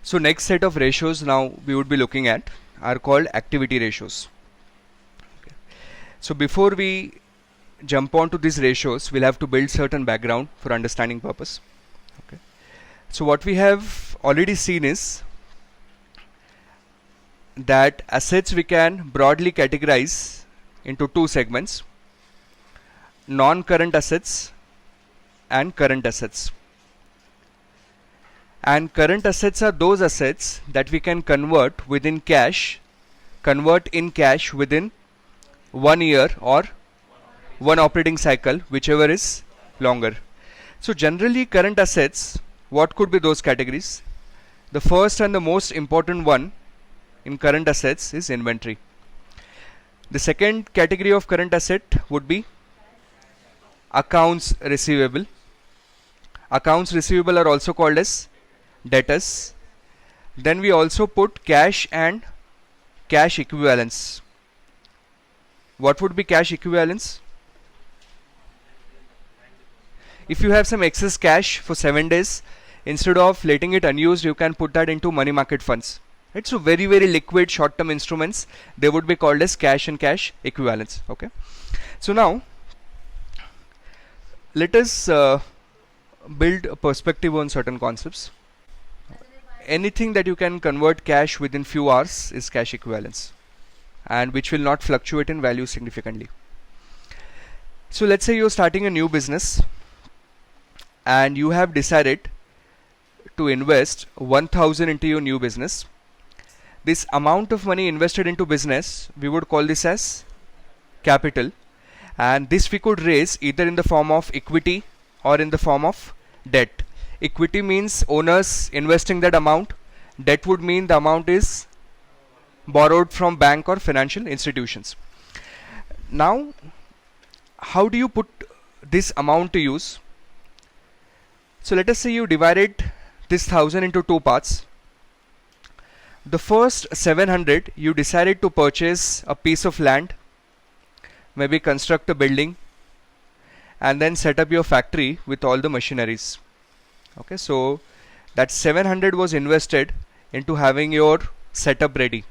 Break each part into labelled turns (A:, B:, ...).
A: So next set of ratios now we would be looking at are called activity ratios. Okay. So before we jump on to these ratios, we'll have to build certain background for understanding purpose. Okay. So what we have already seen is that assets we can broadly categorize into two segments: non-current assets and current assets. And current assets are those assets that we can convert in cash within 1 year or one operating cycle, whichever is longer. So generally current assets, what could be those categories? The first and the most important one in current assets is inventory. The second category of current asset would be accounts receivable. Accounts receivable are also called as debtors. Then we also put cash and cash equivalents. What would be cash equivalents? If you have some excess cash for 7 days, instead of letting it unused, you can put that into money market funds. Right? So very liquid short-term instruments, they would be called as cash and cash equivalents. Okay. So now let us build a perspective on certain concepts. Anything that you can convert cash within few hours is cash equivalents, and which will not fluctuate in value significantly. So let's say you're starting a new business and you have decided to invest 1,000 into your new business. This amount of money invested into business, we would call this as capital, and this we could raise either in the form of equity or in the form of debt. Equity means owners investing that amount. Debt would mean the amount is borrowed from bank or financial institutions. Now, how do you put this amount to use? So let us say you divided this 1,000 into two parts. The first 700 you decided to purchase a piece of land, maybe construct a building, and then set up your factory with all the machineries. Okay, so that 700 was invested into having your setup ready.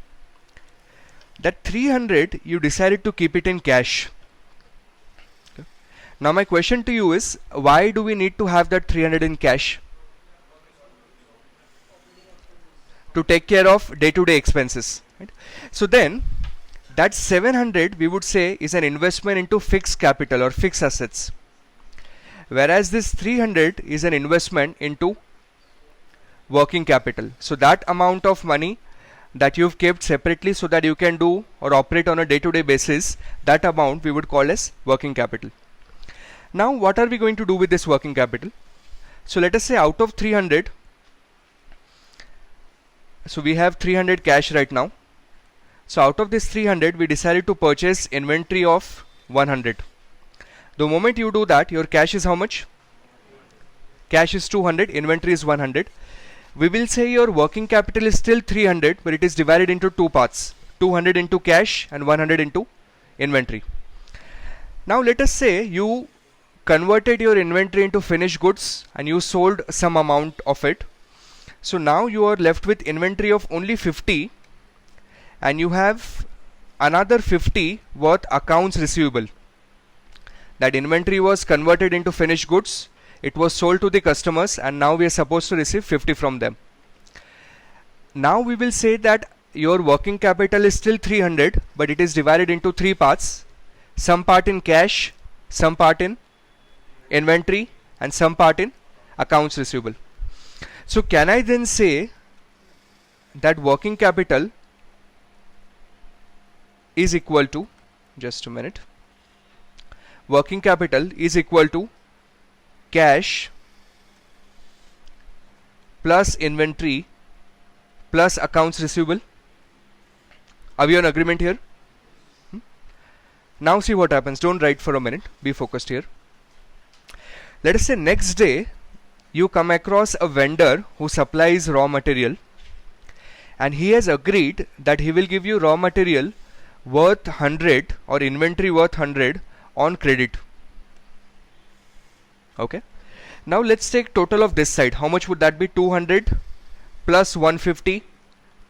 A: That 300 you decided to keep it in cash. Okay. Now my question to you is, why do we need to have that 300 in cash? To take care of day-to-day expenses. Right? So then that 700 we would say is an investment into fixed capital or fixed assets, whereas this 300 is an investment into working capital. So that amount of money that you've kept separately so that you can do or operate on a day-to-day basis, that amount we would call as working capital. Now what are we going to do with this working capital? So let us say out of 300, so we have 300 cash right now. So out of this 300 we decided to purchase inventory of 100. The moment you do that, your cash is how much? Cash is 200, inventory is 100. We will say your working capital is still 300, but it is divided into two parts: 200 into cash and 100 into inventory. Now let us say you converted your inventory into finished goods and you sold some amount of it. So now you are left with inventory of only 50, and you have another 50 worth accounts receivable. That inventory was converted into finished goods, it was sold to the customers, and now we are supposed to receive 50 from them. Now we will say that your working capital is still 300, but it is divided into three parts: some part in cash, some part in inventory, and some part in accounts receivable. So can I then say that working capital is equal to, just a minute, working capital is equal to cash plus inventory plus accounts receivable? Are we on agreement here? Now see what happens. Don't write for a minute, be focused here. Let us say next day you come across a vendor who supplies raw material, and he has agreed that he will give you raw material worth 100 or inventory worth 100 on credit. Okay. Now let's take total of this side. How much would that be? 200 plus 150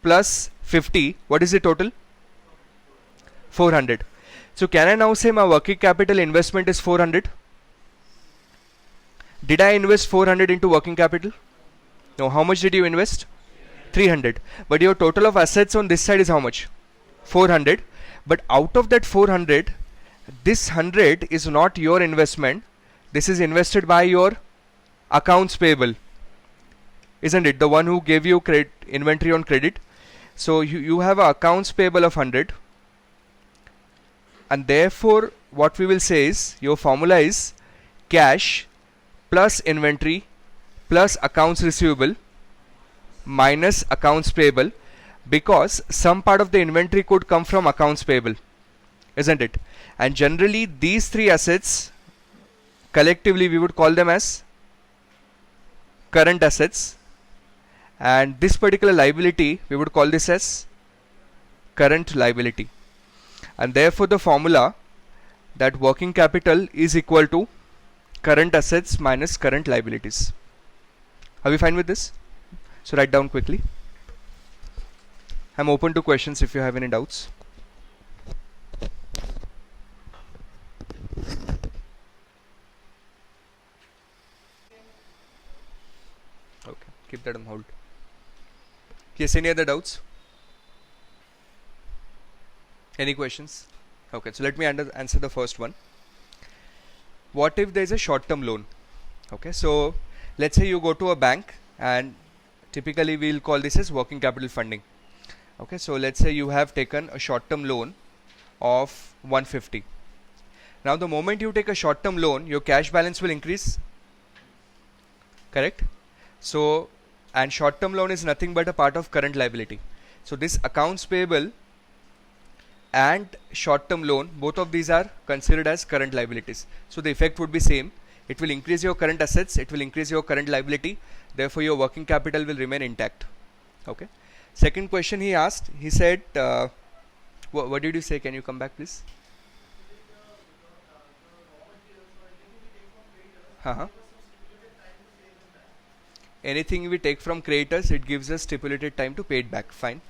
A: plus 50, what is the total? 400. So can I now say my working capital investment is 400? Did I invest 400 into working capital? No. How much did you invest? 300. But your total of assets on this side is how much? 400. But out of that 400, this 100 is not your investment. This is invested by your accounts payable, isn't it? The one who gave you inventory on credit. So you have a accounts payable of 100, and therefore what we will say is your formula is cash plus inventory plus accounts receivable minus accounts payable, because some part of the inventory could come from accounts payable, isn't it? And generally these three assets collectively we would call them as current assets, and this particular liability we would call this as current liability. And therefore the formula that working capital is equal to current assets minus current liabilities. Are we fine with this? So write down quickly. I'm open to questions if you have any doubts. Okay, keep that on hold. Yes, any other doubts? Any questions? Okay, so let me answer the first one. What if there is a short-term loan? Okay, so let's say you go to a bank, and typically we'll call this as working capital funding. Okay, so let's say you have taken a short-term loan of 150. Now the moment you take a short-term loan, your cash balance will increase, correct? So, and short-term loan is nothing but a part of current liability. So this accounts payable and short-term loan, both of these are considered as current liabilities. So the effect would be same. It will increase your current assets, it will increase your current liability, therefore your working capital will remain intact. Okay. Second question he asked, he said, what did you say? Can you come back please? Anything we take from creditors, it gives us stipulated time to pay it back. Fine.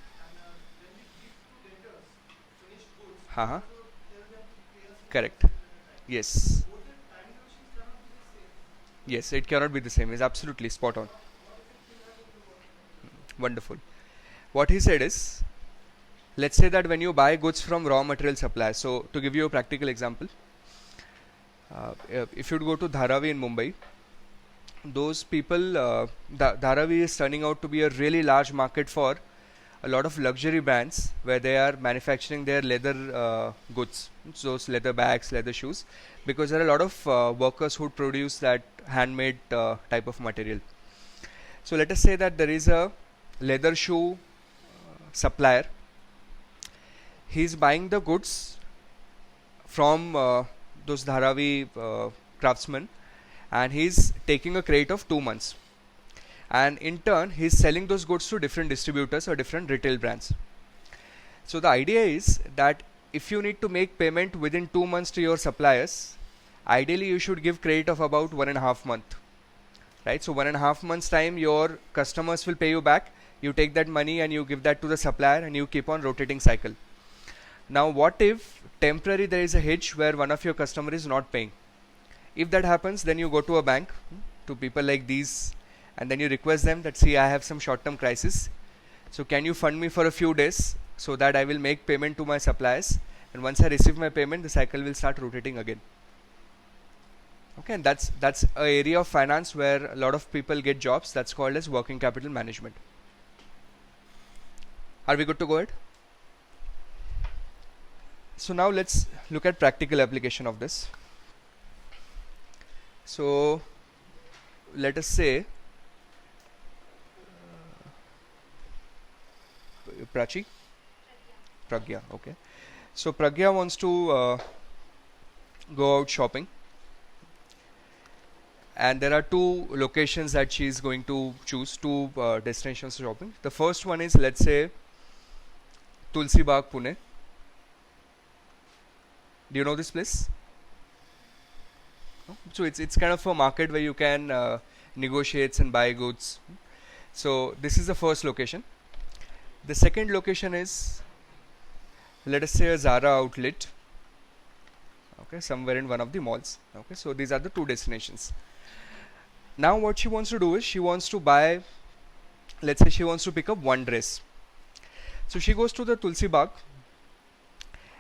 A: Correct. Yes. Yes, it cannot be the same. It's absolutely spot on. Wonderful. What he said is, let's say that when you buy goods from raw material suppliers, so to give you a practical example, if you go to Dharavi in Mumbai, those people, Dharavi is turning out to be a really large market for a lot of luxury brands where they are manufacturing their leather goods, so leather bags, leather shoes, because there are a lot of workers who produce that handmade type of material. So let us say that there is a leather shoe supplier. He is buying the goods from those Dharavi craftsmen, and he is taking a credit of 2 months. And in turn he is selling those goods to different distributors or different retail brands. So the idea is that if you need to make payment within 2 months to your suppliers, ideally you should give credit of about 1.5 months, right? So 1.5 months time your customers will pay you back, you take that money and you give that to the supplier, and you keep on rotating cycle. Now what if temporary there is a hitch where one of your customer is not paying? If that happens, then you go to a bank, to people like these, and then you request them that, see, I have some short-term crisis, so can you fund me for a few days so that I will make payment to my suppliers, and once I receive my payment the cycle will start rotating again. Okay, and that's a area of finance where a lot of people get jobs. That's called as working capital management. Are we good to go ahead? So now let's look at practical application of this. So let us say Pragya, okay. So Pragya wants to go out shopping, and there are 2 locations that she is going to choose, 2 destinations shopping. The first one is, let's say, Tulsi Bagh, Pune. Do you know this place? No? So it's kind of a market where you can negotiate and buy goods. So this is the first location. The second location is, let us say, a Zara outlet, okay, somewhere in one of the malls. Okay, so these are the two destinations. Now what she wants to do is she wants to buy, let's say she wants to pick up one dress. So she goes to the Tulsi Bagh,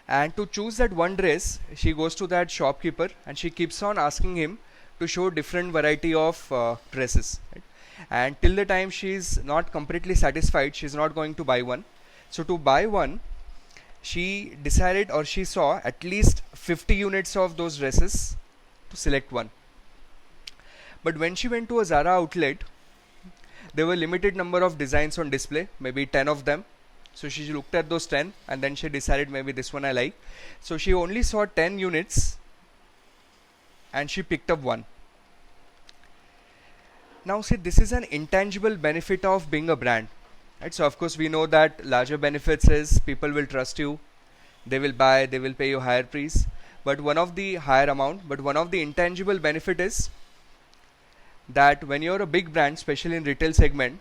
A: and to choose that one dress she goes to that shopkeeper and she keeps on asking him to show different variety of dresses, right? And till the time she is not completely satisfied, she is not going to buy one. So to buy one, she decided, or she saw at least 50 units of those dresses to select one. But when she went to a Zara outlet, there were limited number of designs on display, maybe 10 of them. So she looked at those 10 and then she decided maybe this one I like. So she only saw 10 units and she picked up one. Now see, this is an intangible benefit of being a brand, right? So of course we know that larger benefits is people will trust you, they will buy, they will pay you higher price, but one of the higher amount, but one of the intangible benefit is that when you're a big brand, especially in retail segment,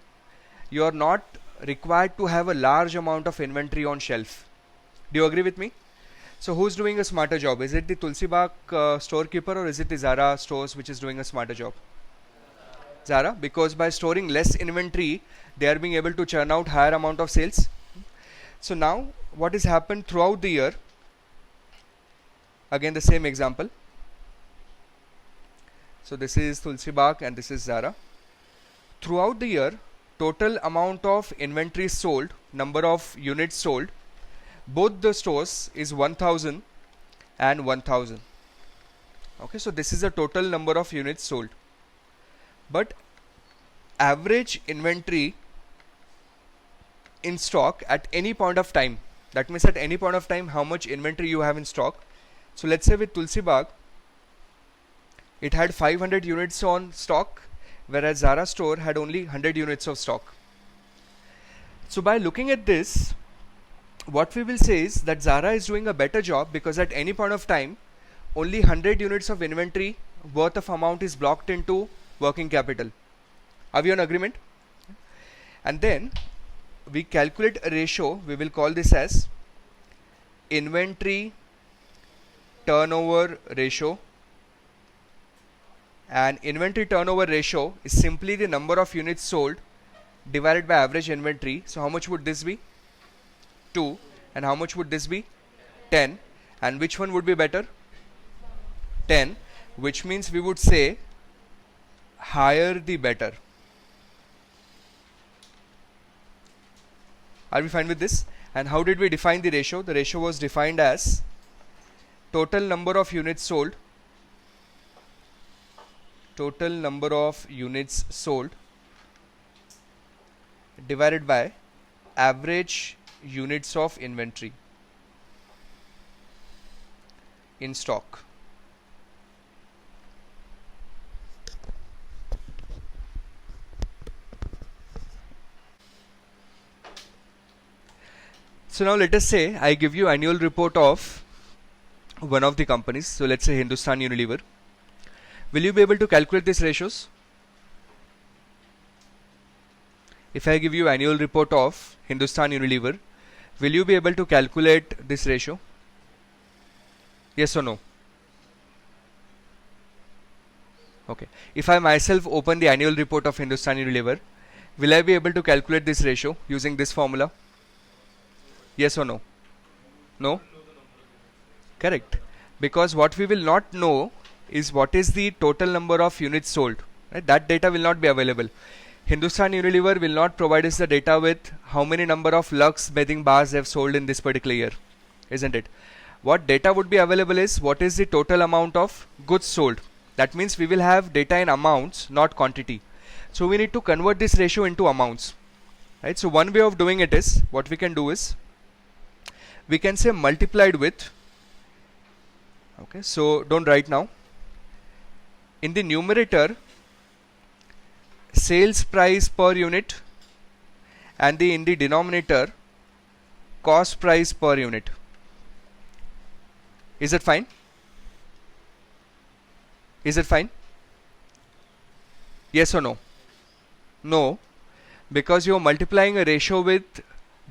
A: you're not required to have a large amount of inventory on shelf. Do you agree with me? So who's doing a smarter job? Is it the Tulsi Bagh storekeeper, or is it the Zara stores which is doing a smarter job? Zara, because by storing less inventory they are being able to churn out higher amount of sales. So now what has happened throughout the year, again the same example. So this is Tulsi Bagh and this is Zara. Throughout the year, total amount of inventory sold, number of units sold, both the stores is 1000 and 1000. Okay, so this is the total number of units sold. But average inventory in stock at any point of time, that means at any point of time how much inventory you have in stock. So let's say with Tulsi Bagh it had 500 units on stock, whereas Zara store had only 100 units of stock. So by looking at this, what we will say is that Zara is doing a better job, because at any point of time only 100 units of inventory worth of amount is blocked into working capital. Are we on agreement? And then we calculate a ratio, we will call this as inventory turnover ratio, and inventory turnover ratio is simply the number of units sold divided by average inventory. So how much would this be? 2. And how much would this be? 10. And which one would be better? 10, which means we would say higher the better. Are we fine with this? And how did we define the ratio? The ratio was defined as total number of units sold, divided by average units of inventory in stock. So now let us say I give you annual report of one of the companies. So let's say Hindustan Unilever. Will you be able to calculate these ratios? If I give you annual report of Hindustan Unilever, will you be able to calculate this ratio? Yes or no? Okay. If I myself open the annual report of Hindustan Unilever, will I be able to calculate this ratio using this formula? Yes or no? No? Correct. Because what we will not know is what is the total number of units sold. Right? That data will not be available. Hindustan Unilever will not provide us the data with how many number of Lux bathing bars they have sold in this particular year, isn't it? What data would be available is what is the total amount of goods sold. That means we will have data in amounts, not quantity. So we need to convert this ratio into amounts. Right? So one way of doing it is, what we can do is, we can say multiplied with, okay, so don't write now. In the numerator, sales price per unit, and in the denominator, cost price per unit. Is it fine? Is it fine? Yes or no? No. because you're multiplying a ratio with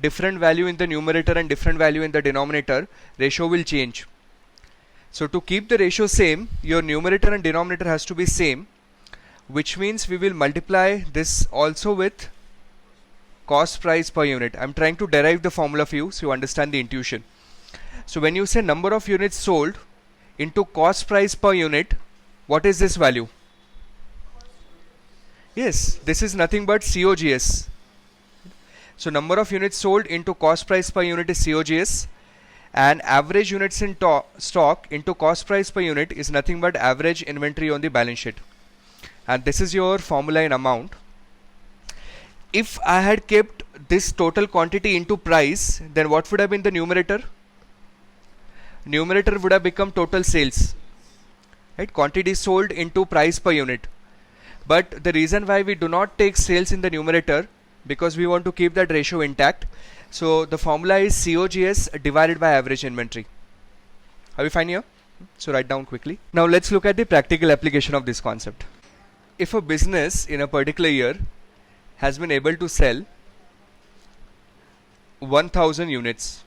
A: different value in the numerator and different value in the denominator, ratio will change. So to keep the ratio same, your numerator and denominator has to be same, which means we will multiply this also with cost price per unit. I'm trying to derive the formula for you so you understand the intuition. So when you say number of units sold into cost price per unit, what is this value? Yes, this is nothing but COGS. So number of units sold into cost price per unit is COGS, and average units in stock into cost price per unit is nothing but average inventory on the balance sheet. And this is your formula in amount. If I had kept this total quantity into price, then what would have been the numerator? Numerator would have become total sales, right? Quantity sold into price per unit. But the reason why we do not take sales in the numerator, because we want to keep that ratio intact. So the formula is COGS divided by average inventory. Are we fine here? So write down quickly. Now let's look at the practical application of this concept. If a business in a particular year has been able to sell 1000 units,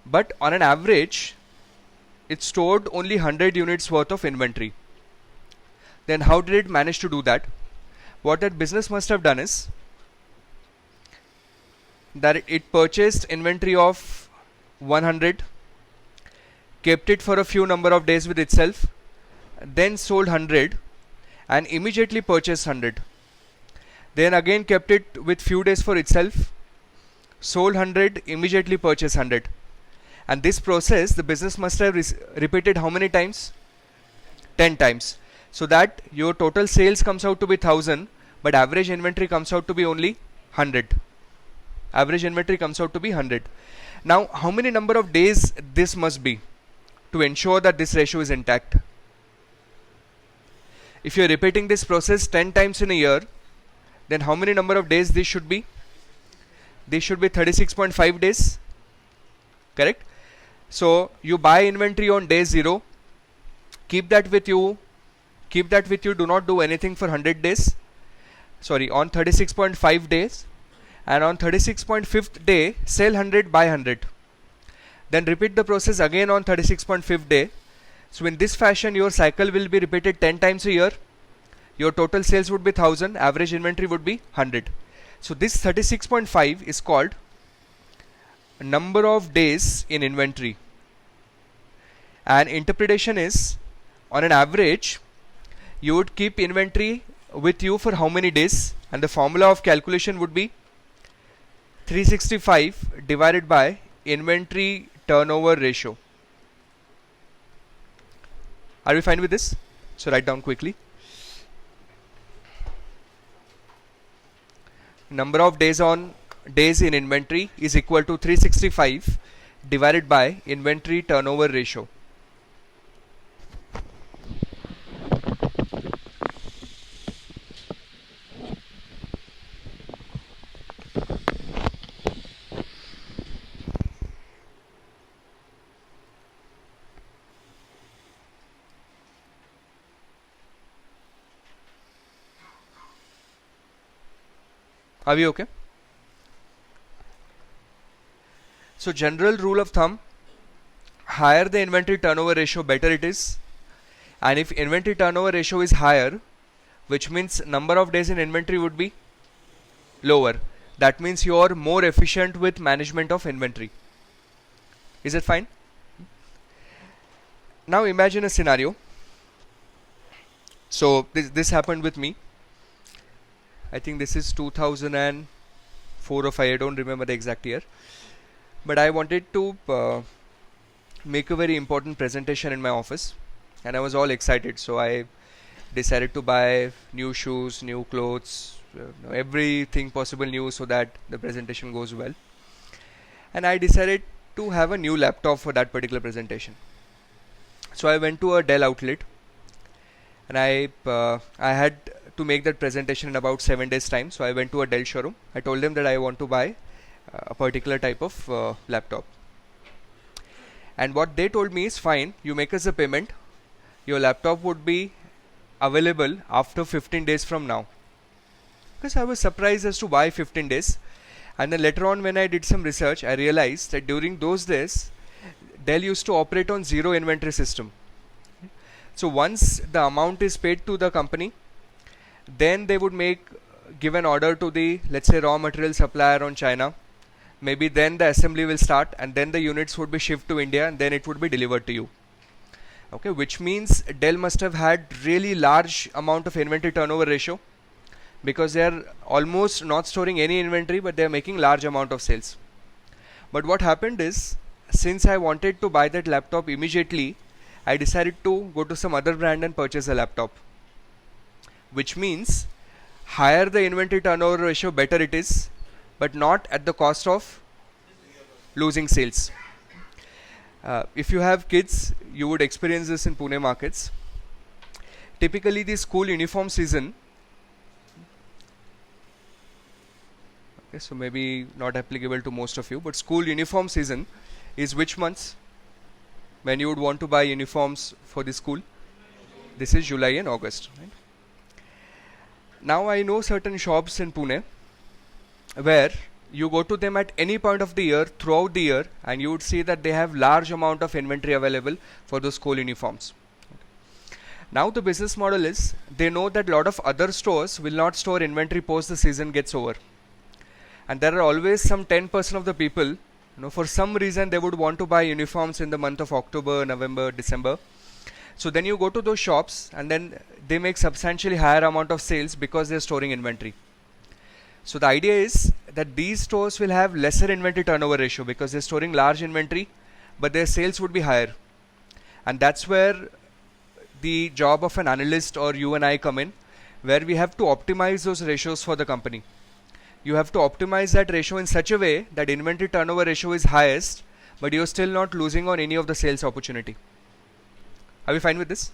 A: but on an average it stored only 100 units worth of inventory, then how did it manage to do that? What that business must have done is that it purchased inventory of 100, kept it for a few number of days with itself, then sold 100 and immediately purchased 100, then again kept it with few days for itself, sold 100, immediately purchased 100. And this process the business must have repeated how many times? 10 times. So that your total sales comes out to be 1000, but average inventory comes out to be only 100. Average inventory comes out to be 100. Now how many number of days this must be to ensure that this ratio is intact? If you are repeating this process 10 times in a year, then how many number of days this should be? This should be 36.5 days. Correct? So you buy inventory on day 0, keep that with you, do not do anything for 100 days, on 36.5 days, and on 36.5th day sell 100, buy 100, then repeat the process again on 36.5th day. So in this fashion your cycle will be repeated 10 times a year. Your total sales would be 1000, average inventory would be 100. So this 36.5 is called number of days in inventory, and interpretation is on an average you would keep inventory with you for how many days, and the formula of calculation would be 365 divided by inventory turnover ratio. Are we fine with this? So write down quickly. Number of days in inventory is equal to 365 divided by inventory turnover ratio. Are we okay? So general rule of thumb, higher the inventory turnover ratio, better it is. And if inventory turnover ratio is higher, which means number of days in inventory would be lower, that means you are more efficient with management of inventory. Is it fine? Now imagine a scenario. So this happened with me. I think this is 2004 or 5, I don't remember the exact year. But I wanted to make a very important presentation in my office, and I was all excited. So I decided to buy new shoes, new clothes, everything possible new so that the presentation goes well. And I decided to have a new laptop for that particular presentation. So I went to a Dell outlet, and I had to make that presentation in about 7 days time. So I went to a Dell showroom. I told them that I want to buy a particular type of laptop, and what they told me is, fine, you make us a payment, your laptop would be available after 15 days from now. Because I was surprised as to why 15 days. And then later on, when I did some research, I realized that during those days, Dell used to operate on zero inventory system. So once the amount is paid to the company, then they would give an order to the, let's say, raw material supplier on China. Maybe then the assembly will start, and then the units would be shipped to India, and then it would be delivered to you. Okay, which means Dell must have had really large amount of inventory turnover ratio, because they are almost not storing any inventory, but they are making large amount of sales. But what happened is, since I wanted to buy that laptop immediately, I decided to go to some other brand and purchase a laptop. Which means higher the inventory turnover ratio, better it is, but not at the cost of losing sales. If you have kids, you would experience this in Pune markets. Typically the school uniform season, okay, so maybe not applicable to most of you, but school uniform season is which months when you would want to buy uniforms for the school? This is July and August, right? Now I know certain shops in Pune where you go to them at any point of the year, throughout the year, and you would see that they have large amount of inventory available for those school uniforms. Now the business model is, they know that a lot of other stores will not store inventory post the season gets over. And there are always some 10% of the people, for some reason they would want to buy uniforms in the month of October, November, December. So then you go to those shops and then they make substantially higher amount of sales because they're storing inventory. So the idea is that these stores will have lesser inventory turnover ratio because they're storing large inventory, but their sales would be higher. And that's where the job of an analyst or you and I come in, where we have to optimize those ratios for the company. You have to optimize that ratio in such a way that inventory turnover ratio is highest, but you're still not losing on any of the sales opportunity. Are we fine with this?